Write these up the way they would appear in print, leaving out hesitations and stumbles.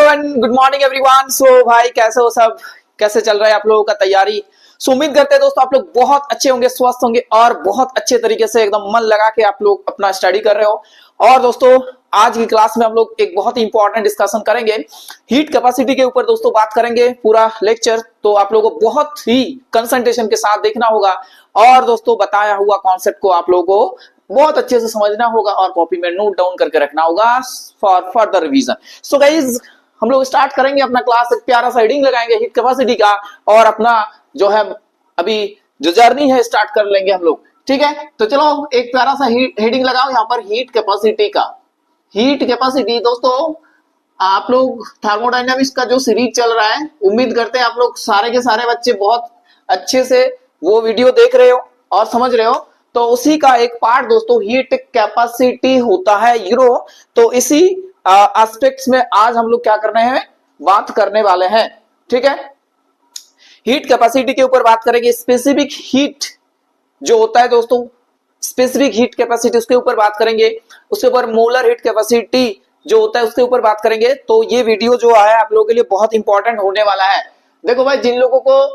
Everyone, good morning everyone. So भाई कैसे हो सब, कैसे चल रहा है आप लोगों का तैयारी। उम्मीद करते हैं दोस्तों आप लोग बहुत अच्छे होंगे, स्वस्थ होंगे और बहुत अच्छे तरीके से एकदम मन लगा के आप लोग अपना स्टडी कर रहे हो। और दोस्तों आज की क्लास में हम लोग एक बहुत ही इंपॉर्टेंट डिस्कशन करेंगे, हीट कैपेसिटी के ऊपर दोस्तों बात करेंगे पूरा लेक्चर। तो आप लोगों को बहुत ही कंसंट्रेशन के साथ देखना होगा और दोस्तों बताया हुआ कॉन्सेप्ट को आप लोगों को बहुत अच्छे से समझना होगा और कॉपी में नोट डाउन करके रखना होगा for further revision. So guys हम लोग स्टार्ट करेंगे अपना क्लास, एक प्यारा सा हेडिंग लगाएंगे हीट कैपेसिटी का और अपना जो है अभी जो जर्नी है स्टार्ट कर लेंगे हम लोग। ठीक है, तो चलो एक प्यारा सा हेडिंग लगाओ यहाँ पर हीट कैपेसिटी का। हीट कैपेसिटी दोस्तों आप लोग थर्मोडायनामिक्स का जो सीरीज चल रहा है, उम्मीद करते हैं आप लोग सारे के सारे बच्चे बहुत अच्छे से वो वीडियो देख रहे हो और समझ रहे हो। तो उसी का एक पार्ट दोस्तों हीट कैपेसिटी होता है यूरो। तो इसी एस्पेक्ट्स में आज हम लोग क्या करने हैं, बात करने वाले हैं। ठीक है, हीट कैपेसिटी के ऊपर बात करेंगे। स्पेसिफिक हीट जो होता है दोस्तों, स्पेसिफिक हीट कैपेसिटी उसके ऊपर बात करेंगे। उसके ऊपर मोलर हीट कैपेसिटी जो होता है उसके ऊपर बात करेंगे। तो ये वीडियो जो है आप लोगों के लिए बहुत इंपॉर्टेंट होने वाला है। देखो भाई, जिन लोगों को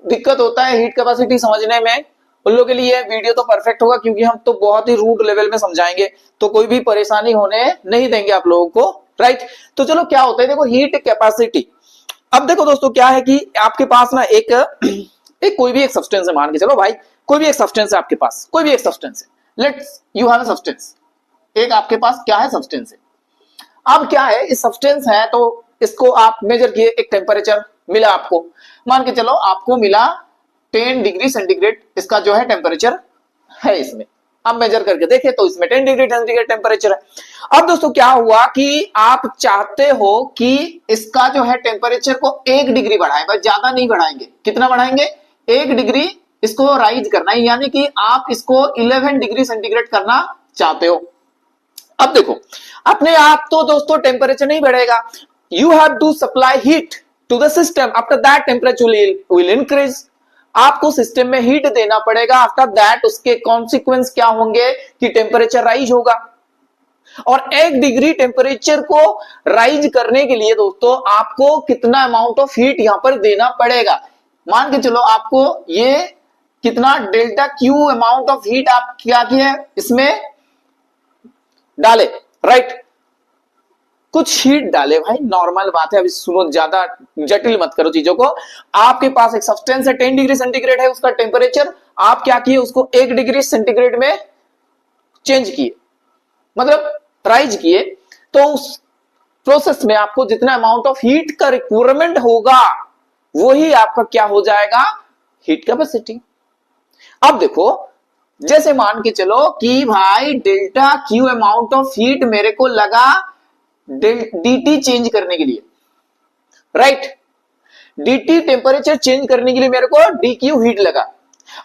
दिक्कत होता है हीट कैपेसिटी समझने में, उन लोगों के लिए वीडियो तो परफेक्ट होगा, क्योंकि हम तो बहुत ही रूट लेवल में समझाएंगे, तो कोई भी परेशानी होने नहीं देंगे आप लोगों को। राइट, तो चलो क्या होता है, देखो हीट कैपेसिटी। अब देखो दोस्तों क्या है कि आपके पास ना एक कोई भी एक सब्सटेंस है, मान के चलो भाई कोई भी एक सब्सटेंस है आपके पास, कोई भी एक सब्सटेंस है। Let's you have a substance, एक आपके पास क्या है सब्सटेंस है। अब क्या है, इस सब्सटेंस है तो इसको आप मेजर किए, एक टेम्परेचर मिला आपको, मान के चलो आपको मिला 10 डिग्री सेंटीग्रेड इसका जो है टेम्परेचर है इसमें। अब मेजर करके देखें तो इसमें 10 डिग्री सेंटीग्रेड टेम्परेचर है। अब दोस्तों क्या हुआ कि आप चाहते हो कि इसका जो है टेम्परेचर को 1 डिग्री बढ़ाएं, बस ज्यादा नहीं बढ़ाएंगे। कितना बढ़ाएंगे? 1 डिग्री इसको राइज करना है, यानी कि आप इसको 11 डिग्री सेंटीग्रेड करना चाहते हो। अब देखो अपने आप तो दोस्तों टेम्परेचर नहीं बढ़ेगा, you have to supply heat to the system, after that temperature will increase. आपको सिस्टम में हीट देना पड़ेगा, आफ्टर दैट उसके कॉन्सिक्वेंस क्या होंगे कि टेम्परेचर राइज होगा। और 1 डिग्री टेम्परेचर को राइज करने के लिए दोस्तों आपको कितना अमाउंट ऑफ हीट यहां पर देना पड़ेगा। मान के चलो आपको ये कितना delta Q amount of heat आप क्या किए इसमें डाले, राइट, कुछ हीट डाले भाई, नॉर्मल बात है। अभी सुनो, ज्यादा जटिल मत करो चीजों को। आपके पास एक सब्सटेंस है 10 डिग्री सेंटीग्रेड है उसका टेम्परेचर, आप क्या किए उसको 1 डिग्री सेंटीग्रेड में चेंज किए, मतलब राइज किए। तो उस प्रोसेस में आपको जितना अमाउंट ऑफ हीट का रिक्वायरमेंट होगा वही आपका क्या हो जाएगा, हीट कैपेसिटी। अब देखो जैसे मान के चलो कि भाई delta Q amount of heat मेरे को लगा dt चेंज करने के लिए, राइट, dt टेम्परेचर चेंज करने के लिए मेरे को dq हीट लगा।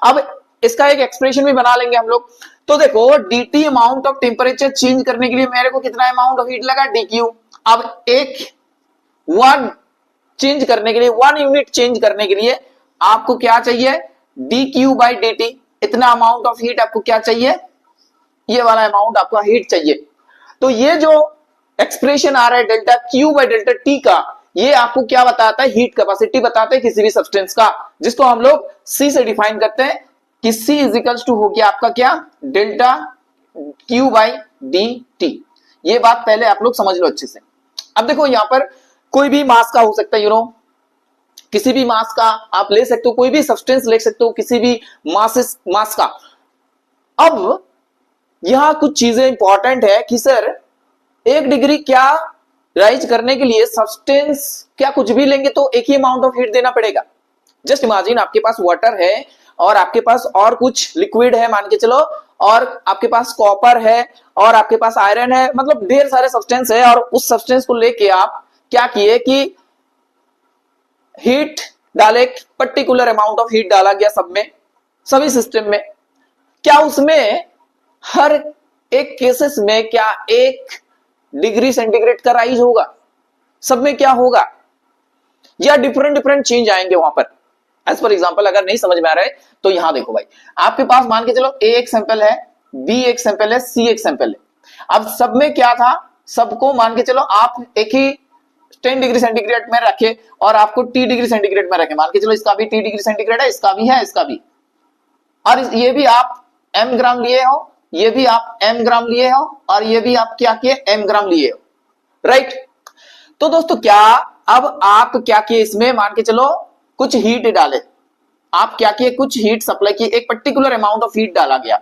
अब इसका एक एक्सप्रेशन भी बना लेंगे हम लोग। तो देखो dt amount of temperature change करने के लिए मेरे को कितना अमाउंट ऑफ हीट लगा, dq। अब एक 1 चेंज करने के लिए, 1 यूनिट चेंज करने के लिए आपको क्या चाहिए, dq बाई dt, इतना अमाउंट ऑफ हीट आपको क्या चाहिए, ये वाला अमाउंट आपका हीट चाहिए। तो ये जो एक्सप्रेशन आ रहा है delta Q by delta T का, ये आपको क्या बताता है, हीट कैपेसिटी बताते हैं किसी भी सब्सटेंस का, जिसको हम लोग C से डिफाइन करते हैं कि C इजिकल्स टू हो गया आपका क्या, delta Q by D T. ये बात पहले आप लोग समझ लो अच्छे से। अब देखो यहां पर कोई भी मास का हो सकता है, किसी भी मास का आप ले सकते हो, कोई भी सब्सटेंस ले सकते हो किसी भी मास का। अब यहां कुछ चीजें इंपॉर्टेंट है कि सर 1 डिग्री क्या राइज करने के लिए सब्सटेंस क्या कुछ भी लेंगे तो एक ही अमाउंट ऑफ हीट देना पड़ेगा। जस्ट इमेजिन आपके पास वाटर है और आपके पास और कुछ लिक्विड है मान के चलो, और आपके पास कॉपर है और आपके पास आयरन है, मतलब ढेर सारे सब्सटेंस है। और उस सब्सटेंस को लेके आप क्या किए कि हीट डाले, पर्टिकुलर अमाउंट ऑफ हीट डाला गया सब में, सभी सिस्टम में। क्या उसमें हर एक केसेस में क्या 1 डिग्री सेंटीग्रेड का राइज होगा, सब में क्या होगा, या डिफरेंट चेंज आएंगे वहां पर। एज पर एग्जांपल अगर नहीं समझ में आ रहा है तो यहां देखो भाई, आपके पास मान के चलो A एक सैंपल है, B एक सैंपल है, C एक सैंपल है। अब सब में क्या था, सबको मान के चलो आप एक ही 10 डिग्री सेंटीग्रेड में रखे और आपको T डिग्री सेंटीग्रेड में रखे, मान के चलो इसका भी T डिग्री सेंटीग्रेड है, इसका भी है, इसका भी, और ये भी आप m ग्राम लिए हो, ये भी आप m ग्राम लिए हो, और ये भी आप क्या किए m ग्राम लिए हो, राइट। तो दोस्तों क्या अब आप क्या किए, इसमें मान के चलो कुछ हीट डाले, आप क्या किए, कुछ हीट सप्लाई की, एक पर्टिकुलर अमाउंट ऑफ हीट डाला गया,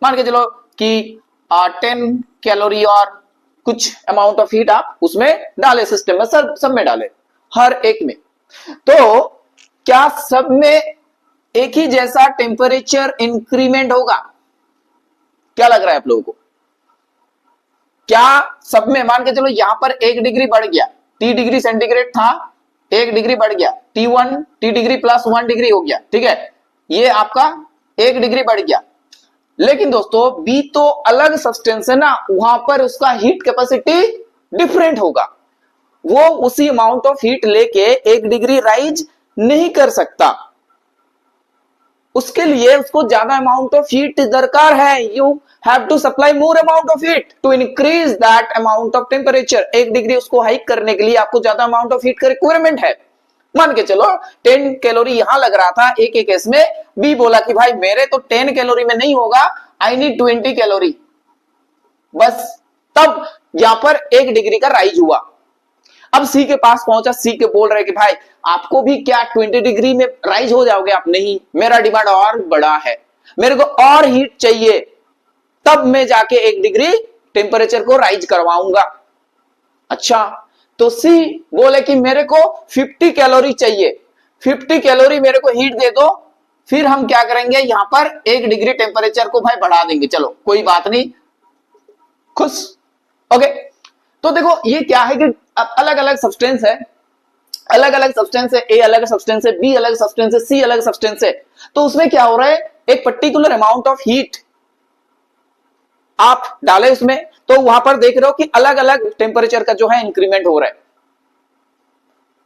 मान के चलो कि 10 कैलोरी और कुछ अमाउंट ऑफ हीट आप उसमें डाले, सिस्टम में सब में डाले, हर एक में। तो क्या सब में एक ही जैसा टेम्परेचर इंक्रीमेंट होगा? क्या लग रहा है आप लोगों को? क्या सब में, मान के चलो यहां पर 1 डिग्री बढ़ गया, T डिग्री सेंटीग्रेड था, 1 डिग्री बढ़ गया, T डिग्री प्लस 1 डिग्री हो गया, ठीक है, ये आपका 1 डिग्री बढ़ गया। लेकिन दोस्तों B तो अलग सब्सटेंस है ना, वहां पर उसका हीट कैपेसिटी डिफरेंट होगा, वो उसी अमाउंट ऑफ हीट लेके 1 डिग्री राइज नहीं कर सकता, उसके लिए उसको ज्यादा अमाउंट ऑफ हीट दरकार है। You have to supply more amount of heat to increase that amount of temperature. 1 degree उसको हाइक करने के लिए आपको ज्यादा अमाउंट ऑफ हीट का रिक्वायरमेंट है। मान के चलो 10 कैलोरी यहां लग रहा था एक एक केस में, बी बोला कि भाई मेरे तो 10 कैलोरी में नहीं होगा, आई नीड 20 कैलोरी, बस तब यहां पर 1 डिग्री का राइज हुआ। अब सी के पास पहुंचा, सी के बोल रहे कि भाई आपको भी क्या 20 डिग्री में राइज हो जाओगे आप? नहीं, मेरा डिमांड और बड़ा है, मेरे को और हीट चाहिए, तब मैं जाके 1 डिग्री टेम्परेचर को राइज करवाऊंगा। अच्छा, तो सी बोले कि मेरे को 50 कैलोरी चाहिए, 50 कैलोरी मेरे को हीट दे दो, फिर हम क्या करेंगे यहां पर 1 डिग्री टेम्परेचर को भाई बढ़ा देंगे, चलो कोई बात नहीं, खुश। ओके, तो देखो ये क्या है कि अलग अलग सब्सटेंस है, अलग अलग सब्सटेंस है, ए अलग सब्सटेंस है, बी अलग सब्सटेंस है, सी अलग सब्सटेंस है, तो उसमें क्या हो रहा है, एक पर्टिकुलर अमाउंट ऑफ हीट आप डाले उसमें, तो वहां पर देख रहे हो कि अलग अलग टेम्परेचर का जो है इंक्रीमेंट हो रहा है।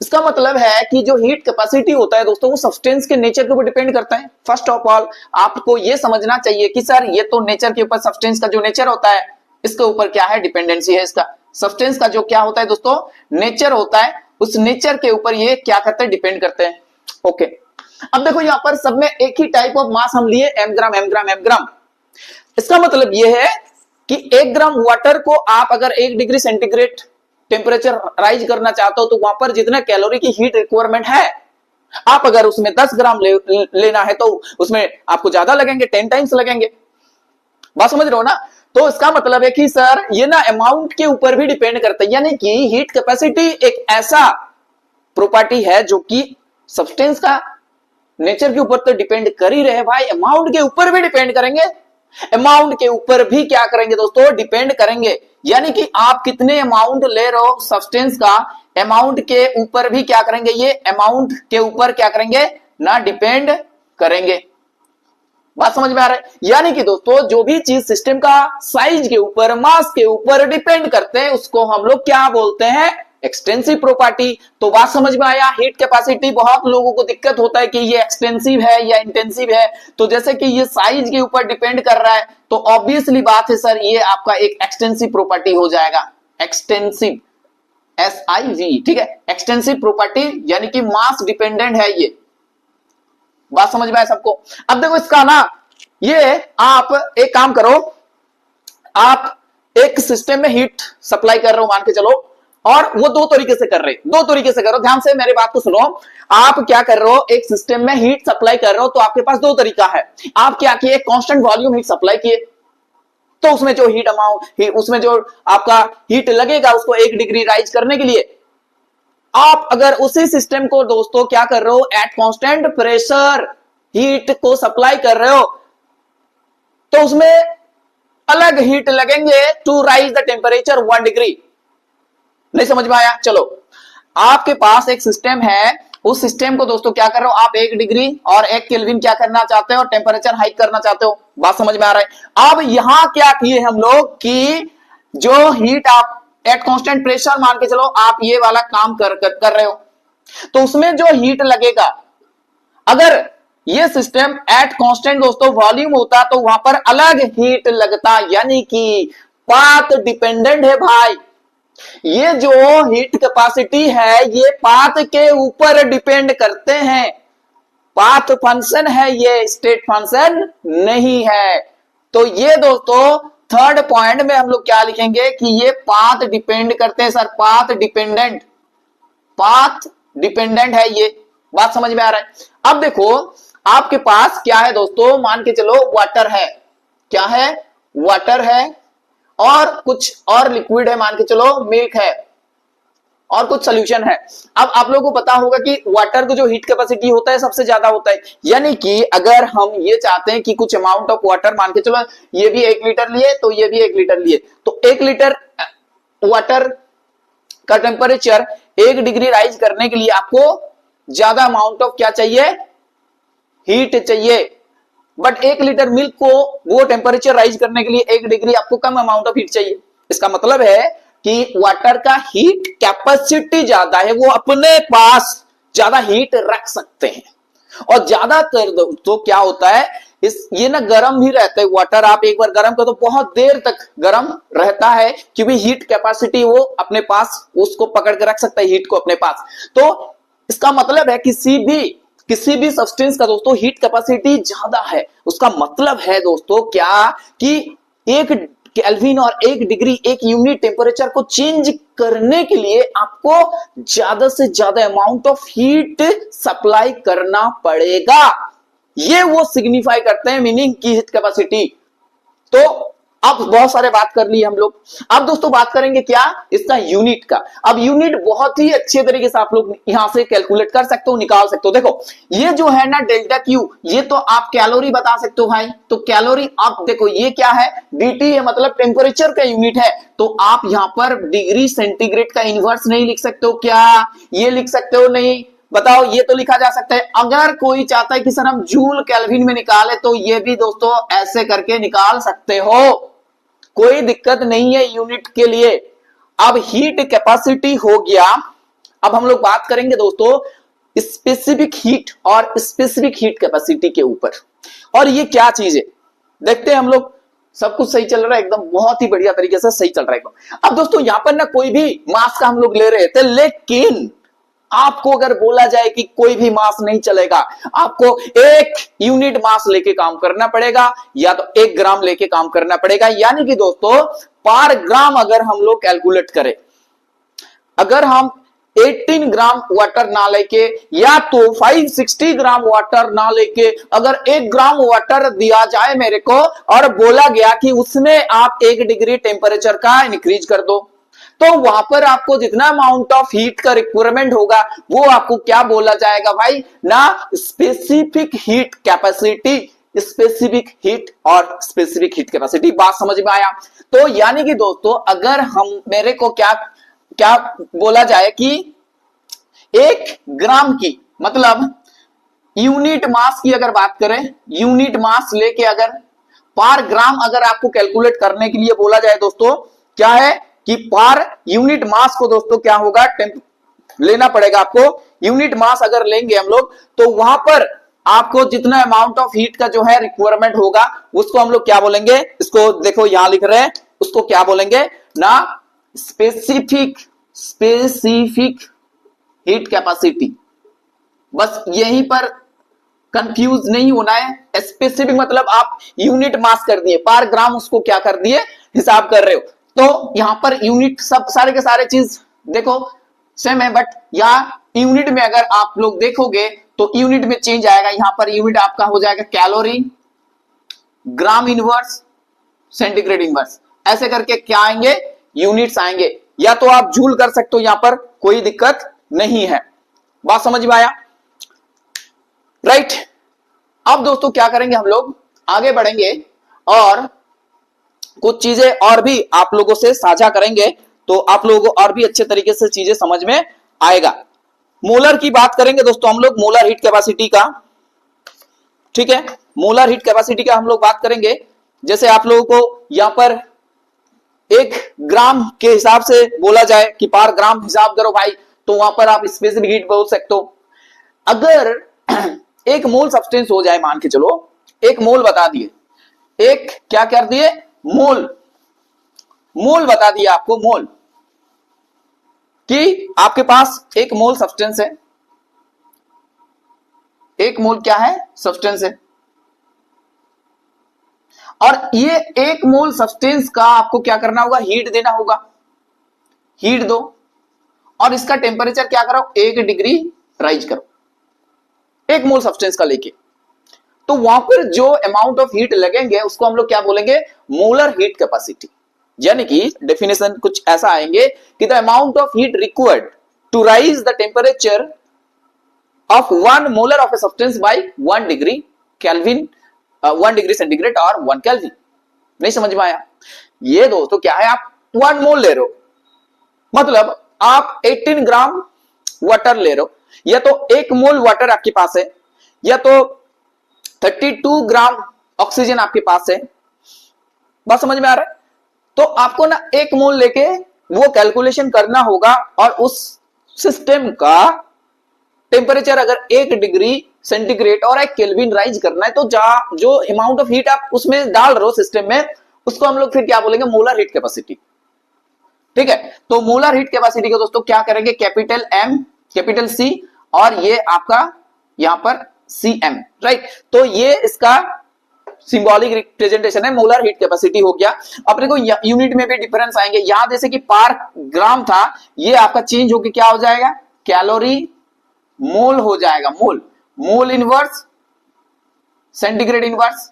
इसका मतलब है कि जो हीट कैपेसिटी होता है दोस्तों, वो सब्सटेंस के नेचर के ऊपर डिपेंड करता है। फर्स्ट ऑफ ऑल आपको ये समझना चाहिए कि सर ये तो नेचर के ऊपर, सब्सटेंस का जो नेचर होता है इसके ऊपर क्या है, डिपेंडेंसी है इसका। सब्सटेंस का जो क्या होता है दोस्तों, नेचर होता है, उस नेचर के ऊपर ये क्या करते हैं, डिपेंड करते हैं। ओके, अब देखो यहां पर सब में एक ही टाइप ऑफ मास हम लिए, M gram M gram M gram. इसका मतलब यह है कि 1 ग्राम वाटर को आप अगर 1 डिग्री सेंटीग्रेड टेम्परेचर राइज करना चाहते हो, तो वहां पर जितना कैलोरी की हीट रिक्वायरमेंट है, आप अगर उसमें 10 ग्राम लेना है तो उसमें आपको ज्यादा लगेंगे, 10 टाइम्स लगेंगे। बात समझ रहे हो ना? तो इसका मतलब है कि सर ये ना अमाउंट के ऊपर भी डिपेंड करता है, यानी कि हीट कैपेसिटी एक ऐसा प्रॉपर्टी है जो कि सब्सटेंस का नेचर के ऊपर तो डिपेंड कर ही रहे भाई, अमाउंट के ऊपर भी डिपेंड करेंगे, अमाउंट के ऊपर भी क्या करेंगे दोस्तों, डिपेंड करेंगे। यानी कि आप कितने अमाउंट ले रहे हो सब्सटेंस का, अमाउंट के ऊपर भी क्या करेंगे, ये अमाउंट के ऊपर क्या करेंगे ना, डिपेंड करेंगे। बात समझ में आ रहा है? यानी कि दोस्तों जो भी चीज सिस्टम का साइज के ऊपर, मास के ऊपर डिपेंड करते हैं, उसको हम लोग क्या बोलते हैं, एक्सटेंसिव प्रॉपर्टी। तो बात समझ में आया? हीट कैपेसिटी बहुत लोगों को दिक्कत होता है कि ये एक्सटेंसिव है या इंटेंसिव है, तो जैसे कि ये साइज के ऊपर डिपेंड कर रहा है, तो ऑब्वियसली बात है सर ये आपका एक एक्सटेंसिव प्रॉपर्टी हो जाएगा, एक्सटेंसिव, SIV, ठीक है, एक्सटेंसिव प्रॉपर्टी, यानी कि मास डिपेंडेंट है ये। बात समझ में आया सबको? अब देखो इसका ना, ये आप एक काम करो, आप एक सिस्टम में हीट सप्लाई कर रहे हो मान के चलो, और वो 2 तरीके से कर रहे, 2 तरीके से करो, ध्यान से मेरी बात को सुनो। आप क्या कर रहे हो, एक सिस्टम में हीट सप्लाई कर रहे हो, तो आपके पास 2 तरीका है। आप क्या किए, कांस्टेंट वॉल्यूम हीट सप्लाई किए, तो उसमें जो हीट अमाउंट, उसमें जो आपका हीट लगेगा उसको 1 डिग्री राइज करने के लिए, आप अगर उसी सिस्टम को दोस्तों क्या कर रहे हो, एट कांस्टेंट प्रेशर हीट को सप्लाई कर रहे हो, तो उसमें अलग हीट लगेंगे to raise the temperature 1 degree. नहीं समझ में आया? चलो, आपके पास एक सिस्टम है, उस सिस्टम को दोस्तों क्या कर रहे हो आप, 1 डिग्री और 1 केल्विन क्या करना चाहते हो, टेम्परेचर हाइक करना चाहते हो। बात समझ में आ रहा है? अब यहां क्या किए हम लोग कि जो हीट आप एट कांस्टेंट प्रेशर मान के चलो आप ये वाला काम कर रहे हो, तो उसमें जो हीट लगेगा, अगर ये सिस्टम एट कांस्टेंट दोस्तों वॉल्यूम होता तो वहां पर अलग हीट लगता, यानी कि पाथ डिपेंडेंट है भाई। ये जो हीट कैपेसिटी है ये पाथ के ऊपर डिपेंड करते हैं, पाथ फंक्शन है, ये स्टेट फंक्शन नहीं है। तो ये दोस्तों थर्ड पॉइंट में हम लोग क्या लिखेंगे कि ये पाथ डिपेंड करते हैं sir, path dependent, path dependent है, ये बात समझ में आ रहा है। अब देखो आपके पास क्या है दोस्तों, मान के चलो वाटर है, क्या है, वाटर है, और कुछ और लिक्विड है, मान के चलो मिल्क है, और कुछ सोल्यूशन है। अब आप लोगों को पता होगा कि वाटर को जो हीट कैपेसिटी होता है सबसे ज्यादा होता है, यानी कि अगर हम ये चाहते हैं कि कुछ अमाउंट ऑफ वाटर, मान के चलो ये भी 1 लीटर लिए तो ये भी 1 लीटर लिए, तो 1 लीटर वाटर का टेम्परेचर 1 डिग्री राइज करने के लिए आपको ज्यादा अमाउंट ऑफ क्या चाहिए, हीट चाहिए। बट 1 लीटर मिल्क को वो टेम्परेचर राइज करने के लिए 1 डिग्री आपको कम अमाउंट ऑफ हीट चाहिए। इसका मतलब है कि वाटर का हीट कैपेसिटी ज्यादा है, वो अपने पास ज्यादा हीट रख सकते हैं। और ज्यादातर तो क्या होता है, ये ना गर्म भी रहता है वाटर, आप एक बार गर्म करो तो बहुत देर तक गर्म रहता है, क्योंकि हीट कैपेसिटी वो अपने पास उसको पकड़ के रख सकता है, हीट को अपने पास। तो इसका मतलब है किसी भी सब्सटेंस का दोस्तों हीट कैपेसिटी ज्यादा है, उसका मतलब है दोस्तों क्या कि 1 केल्विन और 1 डिग्री, 1 यूनिट टेम्परेचर को चेंज करने के लिए आपको ज्यादा से ज्यादा अमाउंट ऑफ हीट सप्लाई करना पड़ेगा। ये वो सिग्निफाई करते हैं मीनिंग की हीट कैपेसिटी। तो अब बहुत सारे बात कर लिए हम लोग। अब दोस्तों बात करेंगे क्या, इसका यूनिट का। अब यूनिट बहुत ही अच्छे तरीके से आप लोग यहां से कैलकुलेट कर सकते हो, निकाल सकते हो। देखो ये जो है ना डेल्टा क्यू, ये तो आप कैलोरी बता सकते हो भाई। तो कैलोरी, आप देखो ये क्या है, डीटी है, मतलब टेम्परेचर का यूनिट है। तो आप यहां पर डिग्री सेंटीग्रेड का इनवर्स नहीं लिख सकते हो क्या, ये लिख सकते हो नहीं, बताओ, ये तो लिखा जा सकता है। अगर कोई चाहता है कि सर हम जूल केल्विन में निकाले तो ये भी दोस्तों ऐसे करके निकाल सकते हो, कोई दिक्कत नहीं है यूनिट के लिए। अब हीट कैपेसिटी हो गया। अब हम लोग बात करेंगे दोस्तों स्पेसिफिक हीट और स्पेसिफिक हीट कैपेसिटी के ऊपर। और ये क्या चीज है देखते हैं हम लोग। सब कुछ सही चल रहा है एकदम, बहुत ही बढ़िया तरीके से सही चल रहा है एकदम। अब दोस्तों यहां पर ना कोई भी मास का हम लोग ले रहे थे, लेकिन आपको अगर बोला जाए कि कोई भी मास नहीं चलेगा, आपको 1 यूनिट मास लेके काम करना पड़ेगा, या तो 1 ग्राम लेके काम करना पड़ेगा। यानी कि दोस्तों पर ग्राम अगर हम लोग कैलकुलेट करें, अगर हम 18 ग्राम वाटर ना लेके या तो 560 ग्राम वाटर ना लेके अगर 1 ग्राम वाटर दिया जाए मेरे को और बोला गया कि उसमें आप 1 डिग्री टेम्परेचर का इंक्रीज कर दो, तो वहां पर आपको जितना अमाउंट ऑफ हीट का रिक्वायरमेंट होगा वो आपको क्या बोला जाएगा भाई ना, specific heat capacity, specific heat और स्पेसिफिक हीट कैपेसिटी। बात समझ में आया। तो यानी कि दोस्तों अगर हम मेरे को क्या क्या बोला जाए कि 1 ग्राम की, मतलब यूनिट मास की अगर बात करें, यूनिट मास लेके अगर पर ग्राम अगर आपको कैलकुलेट करने के लिए बोला जाए दोस्तों, क्या है कि पर यूनिट मास को दोस्तों क्या होगा, लेना पड़ेगा आपको। यूनिट मास अगर लेंगे हम लोग तो वहां पर आपको जितना अमाउंट ऑफ हीट का जो है रिक्वायरमेंट होगा उसको हम लोग क्या बोलेंगे, इसको देखो यहां लिख रहे हैं, उसको क्या बोलेंगे ना, स्पेसिफिक हीट कैपेसिटी। बस यहीं पर कंफ्यूज नहीं होना है। स्पेसिफिक मतलब आप यूनिट मास कर दिए, पर ग्राम उसको क्या कर दिए, हिसाब कर रहे हो। तो यहां पर यूनिट सब सारे के सारे चीज देखो सेम है, बट यहां यूनिट में अगर आप लोग देखोगे तो यूनिट में चेंज आएगा। यहां पर यूनिट आपका हो जाएगा कैलोरी, ग्राम इनवर्स, सेंटीग्रेड इनवर्स, ऐसे करके क्या आएंगे, यूनिट्स आएंगे। या तो आप जूल कर सकते हो, यहां पर कोई दिक्कत नहीं है। बात समझ में आया, राइट। अब दोस्तों क्या करेंगे, हम लोग आगे बढ़ेंगे और कुछ चीजें और भी आप लोगों से साझा करेंगे, तो आप लोगों को और भी अच्छे तरीके से चीजें समझ में आएगा। मोलर की बात करेंगे दोस्तों हम लोग, मोलर हीट कैपेसिटी का, ठीक है। मोलर हीट कैपेसिटी का हम लोग बात करेंगे। जैसे आप लोगों को यहां पर 1 ग्राम के हिसाब से बोला जाए कि पर ग्राम हिसाब करो भाई, तो वहां पर आप स्पेसिफिक हीट बोल सकते हो। अगर 1 मोल सब्सटेंस हो जाए, मान के चलो 1 मोल बता दिए, एक क्या कर दिए, मोल बता दिया आपको, मोल। कि आपके पास एक मोल सब्सटेंस है, एक मोल क्या है, सब्सटेंस है, और ये एक मोल सब्सटेंस का आपको क्या करना होगा, हीट देना होगा, हीट दो, और इसका टेम्परेचर क्या करो, 1 डिग्री राइज करो, एक मोल सब्सटेंस का लेके। तो वहां पर जो अमाउंट ऑफ हीट लगेंगे उसको हम लोग क्या बोलेंगे, मोलर हीट कैपेसिटी। यानी कि डेफिनेशन कुछ ऐसा आएंगे कि the amount of heat required to raise the temperature of 1 molar of a substance by 1 degree kelvin, 1 degree centigrade और 1 केल्विन। नहीं समझ में आया? ये दोस्तों क्या है, आप 1 मोल ले रहे हो, मतलब आप 18 ग्राम वाटर ले रहे हो, या तो 1 मोल वाटर आपके पास है, या तो 32 ग्राम ऑक्सीजन आपके पास है। बात समझ में आ रहा है? तो आपको ना 1 मोल लेके वो कैलकुलेशन करना होगा, और उस सिस्टम का टेम्परेचर अगर 1 डिग्री सेंटीग्रेड और 1 केल्विन राइज करना है, तो जो अमाउंट ऑफ हीट आप उसमें डाल रहे हो सिस्टम में, उसको हम लोग फिर क्या बोलेंगे, मोलर हीट कैपेसिटी। ठीक है, तो मोलर हीट कैपेसिटी को दोस्तों क्या करेंगे, कैपिटल एम, कैपिटल सी, और ये आपका यहां पर सी एम, राइट। तो ये इसका सिंबॉलिक रिप्रेजेंटेशन है, मोलर हीट कैपेसिटी हो गया। अपने को यूनिट में भी डिफरेंस आएंगे, यहां जैसे कि पार ग्राम था, ये आपका चेंज होकर क्या हो जाएगा, कैलोरी मोल हो जाएगा, मोल, मोल इनवर्स, सेंटीग्रेड इनवर्स,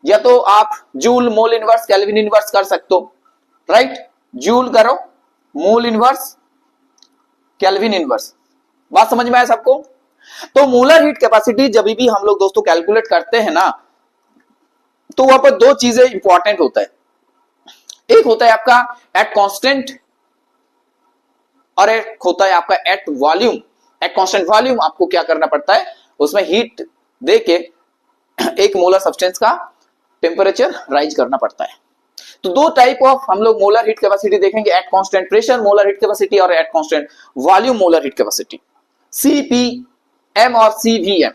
या तो आप joule mole inverse, kelvin inverse कर सकते हो, राइट। जूल करो, मोल इनवर्स, केल्विन इनवर्स। बात समझ में आया सबको? तो मोलर हीट कैपेसिटी जब भी हम लोग दोस्तों कैलकुलेट करते हैं ना, तो वहां पर 2 चीजें इंपॉर्टेंट होता है, एक होता है आपका एट कांस्टेंट, और एक होता है आपका at volume. At constant volume आपको क्या करना पड़ता है, उसमें हीट देके 1 मोलर सब्सटेंस का टेम्परेचर राइज करना पड़ता है। तो 2 टाइप ऑफ हम लोग मोलर हीट कैपेसिटी देखेंगे, at constant pressure molar heat capacity और at constant volume molar heat capacity, CPM और सीवीएम।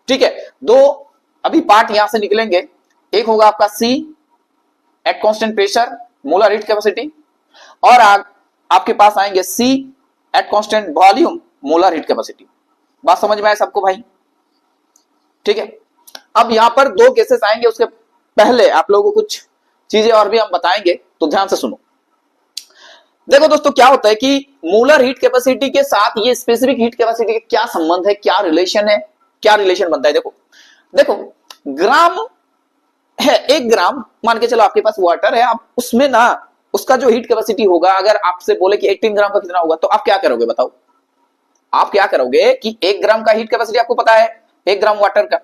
ठीक है, 2 अभी पार्ट यहां से निकलेंगे, एक होगा आपका C at constant pressure molar heat capacity, और आपके पास आएंगे C at constant volume molar heat capacity. बात समझ में आया सबको भाई? ठीक है, अब यहां पर 2 केसेस आएंगे, उसके पहले आप लोगों को कुछ चीजें और भी हम बताएंगे, तो ध्यान से सुनो। देखो दोस्तों क्या होता है कि मोलर हीट कैपेसिटी के साथ ये स्पेसिफिक हीट कैपेसिटी का क्या संबंध है, क्या रिलेशन है, क्या रिलेशन बनता है। देखो देखो ग्राम है, 1 ग्राम मान के चलो आपके पास वाटर है, आप उसमें ना उसका जो हीट कैपेसिटी होगा, अगर आपसे बोले कि 18 ग्राम का कितना होगा, तो आप क्या करोगे बताओ? आप क्या करोगे कि 1 ग्राम का हीट कैपेसिटी आपको पता है, 1 ग्राम वाटर का,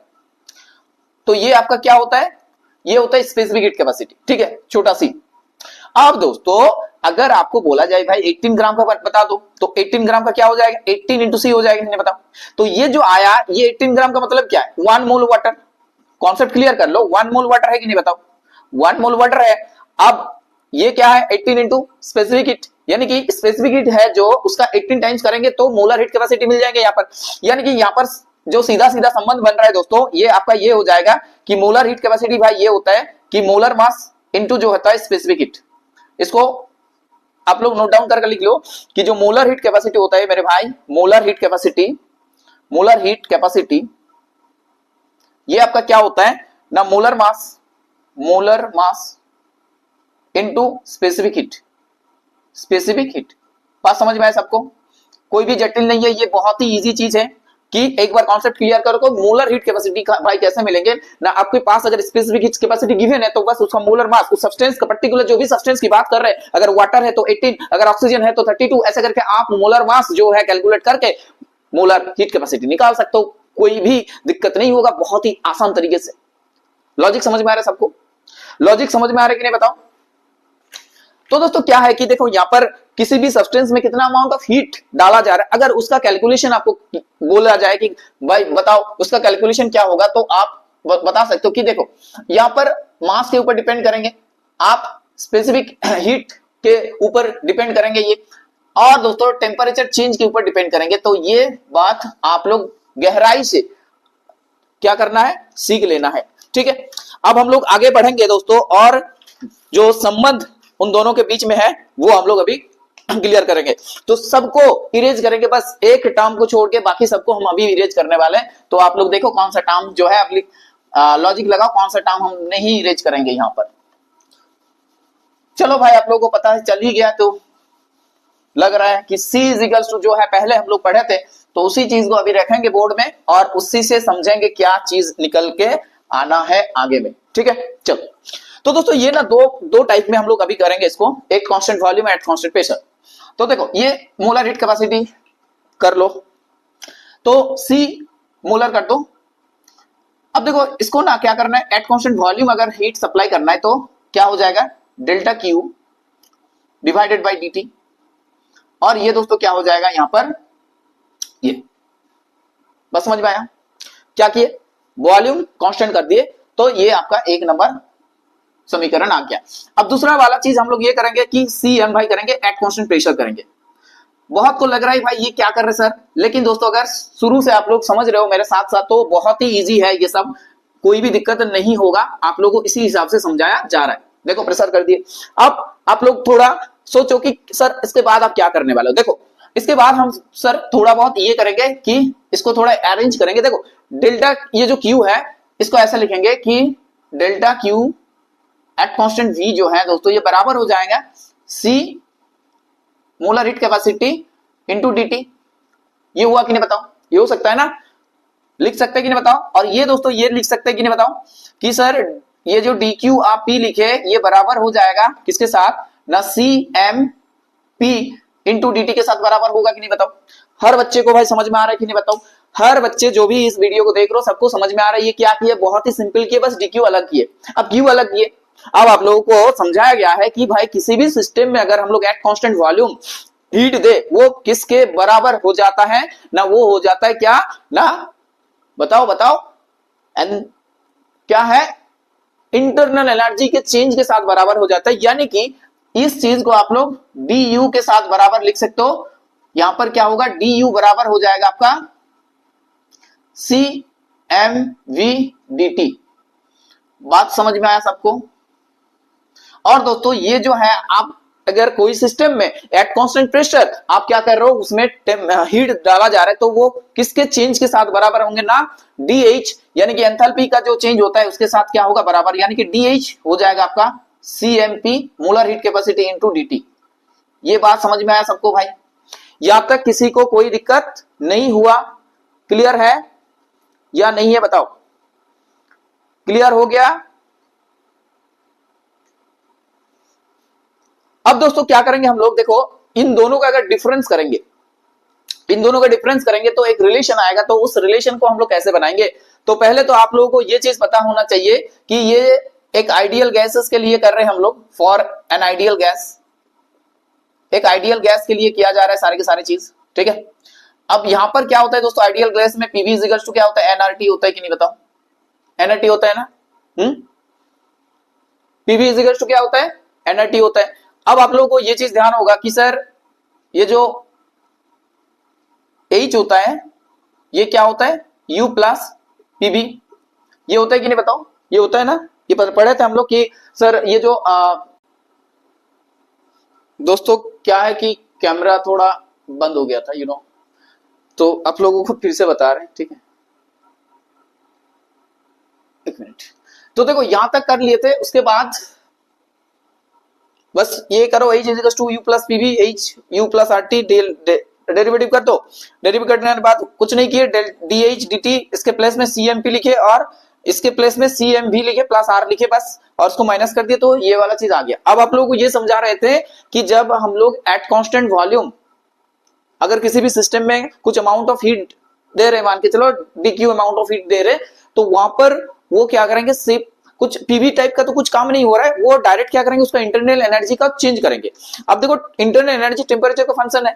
तो ये आपका क्या होता है, ये होता है स्पेसिफिक हीट कैपेसिटी। ठीक है, छोटा सी। अब दोस्तों अगर आपको बोला जाए भाई 18 ग्राम का बता दो, तो 18 ग्राम का क्या हो जाएगा, 18 इंटू सी हो जाएगा, नहीं बताओ। तो ये जो आया, ये 18 ग्राम का मतलब क्या है, 1 मोल वाटर। कॉन्सेप्ट क्लियर कर लो, 1 मोल वाटर है कि नहीं बताओ, 1 मोल वाटर है। अब ये क्या है, 18 इंटू स्पेसिफिक हीट, यानी कि स्पेसिफिक हीट है जो उसका 18 टाइम्स करेंगे तो मोलर हीट कैपेसिटी मिल जाएंगे यहाँ पर। यानी कि यहाँ पर जो सीधा सीधा संबंध बन रहा है दोस्तों, ये आपका ये हो जाएगा कि मोलर हीट कैपेसिटी भाई ये होता है कि मोलर मास इनटू जो होता है स्पेसिफिक हीट। इसको आप लोग नोट डाउन करके लिख लो कि जो मोलर हीट कैपेसिटी होता है मेरे भाई, molar heat capacity, molar heat capacity ये आपका क्या होता है ना, molar mass into specific heat, specific heat. बात समझ में आया सबको? कोई भी जटिल नहीं है, ये बहुत ही इजी चीज है कि एक बार कॉन्सेप्ट क्लियर करो तो मोलर हीट कैपेसिटी भाई कैसे मिलेंगे ना, आपके पास अगर स्पेसिफिक हीट कैपेसिटी गिवन है तो बस उसका मोलर मास, उस सब्सटेंस का पर्टिकुलर जो भी सब्सटेंस की बात कर रहे हैं, अगर वाटर है तो 18, अगर ऑक्सीजन है तो 32, ऐसे करके आप मोलर मास जो है कैलकुलेट करके मोलर हीट कैपेसिटी निकाल सकते हो। कोई भी दिक्कत नहीं होगा, बहुत ही आसान तरीके से। लॉजिक समझ में आ रहा है सबको? लॉजिक समझ में आ रहा है कि नहीं बताओ? तो दोस्तों क्या है कि देखो यहाँ पर किसी भी सब्सटेंस में कितना अमाउंट ऑफ हीट डाला जा रहा है, अगर उसका कैलकुलेशन आपको बोला जाए कि भाई बताओ उसका कैलकुलेशन क्या होगा, तो आप बता सकते हो कि देखो यहाँ पर मास के ऊपर डिपेंड करेंगे, आप स्पेसिफिक हीट के ऊपर डिपेंड करेंगे ये, और दोस्तों टेम्परेचर चेंज के ऊपर डिपेंड करेंगे। तो ये बात आप लोग गहराई से क्या करना है, सीख लेना है। ठीक है, अब हम लोग आगे बढ़ेंगे दोस्तों, और जो संबंध उन दोनों के बीच में है वो हम लोग अभी क्लियर करेंगे। तो सबको इरेज करेंगे, बस एक टर्म को छोड़ के बाकी सबको हम अभी इरेज करने वाले हैं। तो आप लोग देखो कौन सा टर्म जो है, आप लॉजिक लगाओ कौन सा टर्म हम नहीं इरेज करेंगे यहां पर। चलो भाई आप लोगों को पता है चल ही गया, तो लग रहा है कि C इक्वल्स टू जो है पहले हम लोग पढ़े थे, तो उसी चीज को अभी रखेंगे बोर्ड में और उसी से समझेंगे क्या चीज निकल के आना है आगे में। ठीक है, चलो। तो दोस्तों ये ना दो टाइप में हम लोग अभी करेंगे इसको, एक constant volume at constant pressure. तो देखो ये मोलर हीट कैपेसिटी कर लो, तो C मोलर कर दो। अब देखो इसको ना क्या करना है, एट कांस्टेंट वॉल्यूम अगर हीट सप्लाई करना है तो क्या हो जाएगा, delta Q divided by dt। और ये दोस्तों क्या हो जाएगा यहां पर, ये बस समझ में आया। क्या किए, वॉल्यूम कांस्टेंट कर दिए, तो ये आपका एक नंबर समीकरण आ गया। अब दूसरा वाला चीज हम लोग ये करेंगे कि CM भाई करेंगे एट कांस्टेंट प्रेशर करेंगे। बहुत को लग रहा है भाई ये क्या कर रहे सर, लेकिन दोस्तों अगर शुरू से आप लोग समझ रहे हो मेरे साथ साथ तो बहुत ही इजी है ये सब, कोई भी दिक्कत नहीं होगा। आप लोगों को इसी हिसाब से समझाया जा रहा है। देखो प्रेशर कर दिए, अब आप लोग थोड़ा सोचो कि सर इसके बाद आप क्या करने वाले हो। देखो इसके बाद हम सर थोड़ा बहुत ये करेंगे कि इसको थोड़ा अरेंज करेंगे। देखो डेल्टा ये जो Q है इसको ऐसा लिखेंगे कि delta Q at constant V जो है दोस्तों ये बराबर हो जाएगा C molar heat capacity into dt। ये हुआ कि नहीं बताओ, ये हो सकता है ना, लिख सकते हैं कि नहीं बताओ। और ये दोस्तों ये लिख सकते हैं कि नहीं बताओ कि सर ये जो dq आप p लिखे ये बराबर हो जाएगा किसके साथ ना, CMP इंटू dt के साथ बराबर होगा कि नहीं बताओ। हर बच्चे को भाई समझ में आ रहा है कि नहीं बताओ, हर बच्चे जो भी इस वीडियो को देख रहे हो सबको समझ में आ रहा है। ये क्या किए, बहुत ही सिंपल किए, बस dq अलग किए। अब q अलग किए, अब आप लोगों को समझाया गया है कि भाई किसी भी सिस्टम में अगर हम लोग एट कांस्टेंट वॉल्यूम हीट दे वो किसके बराबर हो जाता है ना, वो हो जाता है क्या ना, बताओ बताओ, एंड क्या है, इंटरनल एनर्जी के चेंज के साथ बराबर हो जाता है। यानी कि इस चीज को आप लोग du के साथ बराबर लिख सकते हो। यहां पर क्या होगा, du बराबर हो जाएगा आपका CMV dt। बात समझ में आया सबको। और दोस्तों ये जो है आप अगर कोई सिस्टम में एट कांस्टेंट प्रेशर आप क्या कर रहे हो, उसमें हीट डाला जा रहा है, तो वो किसके चेंज के साथ बराबर होंगे ना, DH यानी कि एंथैल्पी का जो चेंज होता है उसके साथ क्या होगा बराबर, यानी कि DH हो जाएगा आपका CMP molar heat capacity into dt। ये बात समझ में आया सबको भाई, यहां तक किसी को कोई दिक्कत नहीं हुआ, क्लियर है या नहीं है बताओ, क्लियर हो गया। अब दोस्तों क्या करेंगे हम लोग, देखो इन दोनों का अगर डिफरेंस करेंगे, इन दोनों का डिफरेंस करेंगे तो एक रिलेशन आएगा। तो उस रिलेशन को हम लोग कैसे बनाएंगे, तो पहले तो आप लोगों को ये चीज पता होना चाहिए कि ये एक आइडियल गैसेस के लिए कर रहे हैं हम लोग, फॉर एन आइडियल गैस, एक आइडियल गैस के लिए किया जा रहा है सारे के सारे चीज, ठीक है। अब यहां पर क्या होता है दोस्तों, आइडियल गैस में पीवी इक्वल्स टू क्या होता है, एनआरटी होता है कि नहीं बताओ, एनआरटी होता है ना, पीवी इक्वल्स टू क्या होता है, एनआरटी होता है। अब आप लोगों को ये चीज ध्यान होगा कि सर ये जो H होता है ये क्या होता है, U प्लस पीबी, ये होता है कि नहीं बताओ, ये होता है ना, ये पढ़े थे हम लोग कि सर ये जो दोस्तों क्या है कि कैमरा थोड़ा बंद हो गया था तो आप लोगों को फिर से बता रहे हैं, ठीक है, एक मिनट। तो देखो यहां तक कर लिए थे, उसके बाद बस ये करो H equals to U plus PV, H U plus RT derivative कर दो। डेरिवेटिव करने के बाद कुछ नहीं किए, DH dt इसके प्लेस में CMP लिखे और इसके प्लेस में CMV लिखे प्लस R लिखे बस, और उसको माइनस कर दिए, तो ये वाला चीज आ गया। अब आप लोगों को ये समझा रहे थे कि जब हम लोग एट कांस्टेंट वॉल्यूम अगर किसी भी सिस्टम में कुछ अमाउंट ऑफ हीट दे रहे, मान के चलो dq अमाउंट ऑफ हीट दे रहे, तो वहां पर वो क्या करेंगे, सिर्फ कुछ पीवी टाइप का तो कुछ काम नहीं हो रहा है, वो डायरेक्ट क्या करेंगे, उसका इंटरनल एनर्जी का चेंज करेंगे। अब देखो इंटरनल एनर्जी टेम्परेचर का फंक्शन है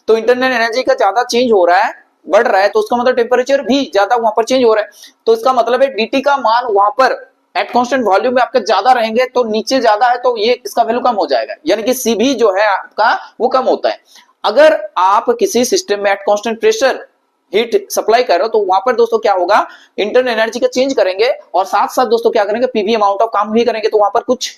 तो इंटरनल एनर्जी का ज्यादा चेंज हो रहा है, बढ़ रहा है, तो उसका मतलब टेम्परेचर भी ज्यादा वहां पर चेंज हो रहा है। तो इसका मतलब है dt का मान वहां पर एट कांस्टेंट वॉल्यूम में आपके ज्यादा रहेंगे, तो नीचे ज्यादा है तो ये इसका वैल्यू कम हो जाएगा, यानी कि C भी जो है आपका वो कम होता है। अगर आप किसी सिस्टम में eight constant pressure heat supply कर रहे हो तो वहां पर दोस्तों क्या होगा, इंटरनल एनर्जी का चेंज करेंगे और साथ साथ दोस्तों क्या करेंगे, पीवी अमाउंट ऑफ काम भी करेंगे, तो वहां पर कुछ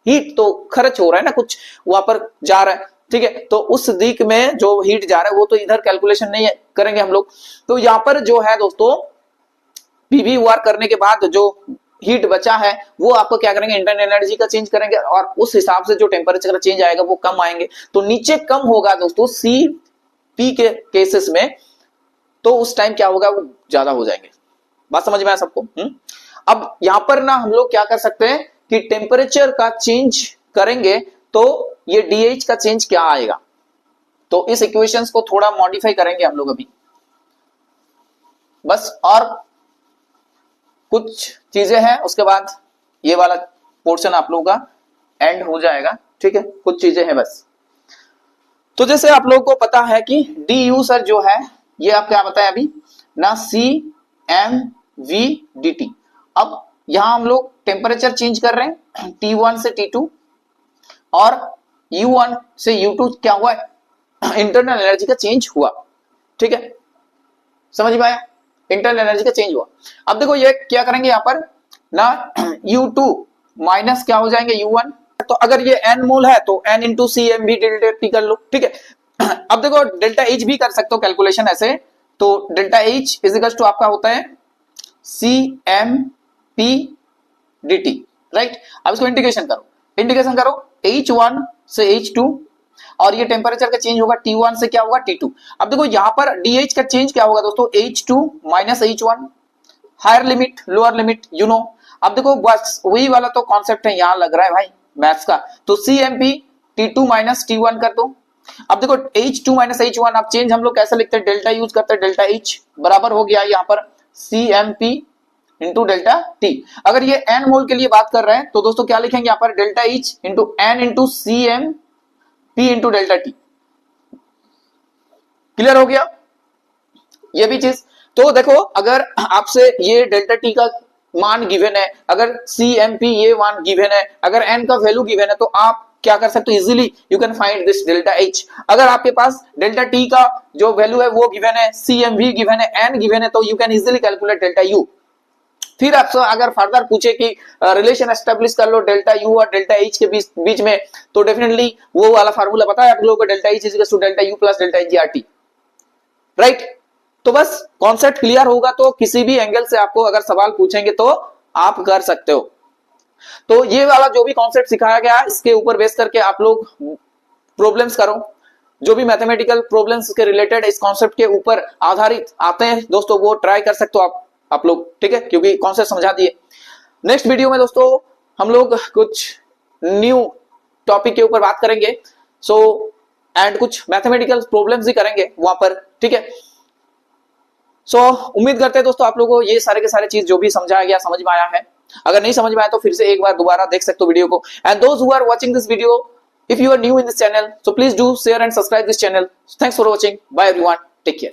हीट तो खर्च हो रहा है ना, कुछ वहां पर जा रहा है, ठीक है, तो उस दिक में जो हीट जा रहा है वो तो इधर कैलकुलेशन नहीं करेंगे हम लोग। तो यहाँ पर जो है दोस्तों पीवी करने के बाद जो हीट बचा है वो आपको क्या करेंगे, इंटरनल एनर्जी का चेंज करेंगे और उस हिसाब से जो टेम्परेचर का चेंज आएगा वो कम आएंगे। तो नीचे कम होगा दोस्तों सी पी के केसेस में, तो उस टाइम क्या होगा, वो ज्यादा हो जाएंगे। बात समझ में आया सबको? अब यहां पर ना हम लोग क्या कर सकते हैं कि टेम्परेचर का चेंज करेंगे तो ये डीएच का चेंज क्या आएगा, तो इस इक्वेशंस को थोड़ा मॉडिफाई करेंगे हम लोग अभी बस, और कुछ चीजें हैं, उसके बाद ये वाला पोर्शन आप लोगों का एंड हो जाएगा। ठीक है, कुछ चीजें हैं बस। तो जैसे आप लोगों को पता है कि डी यू सर जो है ये आप क्या बताया अभी ना, C M V D T. अब यहां हम लोग टेम्परेचर चेंज कर रहे हैं T1 से T2 और U1 से U2 क्या हुआ है, इंटरनल एनर्जी का चेंज हुआ। ठीक है, समझ में आया, इंटरनल एनर्जी का चेंज हुआ। अब देखो ये क्या करेंगे यहां पर ना, U2 माइनस क्या हो जाएंगे U1, तो अगर ये n मोल है तो n इंटू सी एम भी डेल्टा टी कर लो। ठीक है, अब देखो डेल्टा एच भी कर सकते हो कैलकुलेशन ऐसे, तो डेल्टा एच इजिकल्स टू आपका होता है C M P D T, right. अब इसको इंटीग्रेशन करो H1 से H2 और ये टेम्परेचर का चेंज होगा T1 से क्या होगा T2। अब देखो यहां पर DH का चेंज क्या होगा दोस्तों, H2 minus H1, higher limit lower limit you know. अब देखो बस वही वाला तो कॉन्सेप्ट है यहां लग रहा है भाई मैथ्स का, तो CMP T2 माइनस T1 कर दो। अब देखो H2 माइनस H1 अब चेंज हम लोग कैसे लिखते हैं, डेल्टा यूज करते हैं, डेल्टा H बराबर हो गया यहाँ पर CMP इंटू डेल्टा T। अगर ये n मोल के लिए बात कर रहे हैं तो दोस्तों क्या लिखेंगे यहाँ पर, delta H into n into CMP into delta T। Clear हो गया ये भी चीज। तो देखो अगर आपसे ये डेल्टा T का मान गिवन है, अगर CMP ये मान गिवन है, अगर n का वैल्यू गिवन है, तो आप क्या कर सकते हो, easily you can find this delta H। अगर आपके पास डेल्टा T का जो वैल्यू है वो गिवन है, CMV गिवन है, n गिवन है, तो you can easily calculate delta U। फिर आपसे अगर फर्दर पूछे कि रिलेशन एस्टेब्लिश कर लो डेल्टा U और डेल्टा H के बीच में, तो डेफिनेटली वो वाला फार्मूला पता है आप लोगों को, delta H is equal to delta U plus delta NGRT, right. तो बस कॉन्सेप्ट क्लियर होगा तो किसी भी एंगल से आपको अगर सवाल पूछेंगे तो आप कर सकते हो। तो ये वाला जो भी कॉन्सेप्ट सिखाया गया इसके ऊपर बेस करके आप लोग प्रॉब्लम्स करो, जो भी मैथमेटिकल प्रॉब्लम्स के रिलेटेड इस कॉन्सेप्ट के ऊपर आधारित आते हैं दोस्तों, वो ट्राई कर सकते हो आप लोग। ठीक है, क्योंकि कॉन्सेप्ट समझा दिए। नेक्स्ट वीडियो में दोस्तों हम लोग कुछ न्यू टॉपिक के ऊपर बात करेंगे, सो एंड कुछ मैथमेटिकल प्रॉब्लम्स भी करेंगे वहां पर। ठीक है, सो उम्मीद करते हैं दोस्तों आप लोगों को ये सारे के सारे चीज जो भी समझाया गया समझ में आया है। अगर नहीं समझ में आया तो फिर से एक बार दोबारा देख सकते हो वीडियो को। And those who are watching this video, if you are new in this channel, so please do share and subscribe this channel. Thanks for watching. Bye everyone. Take care.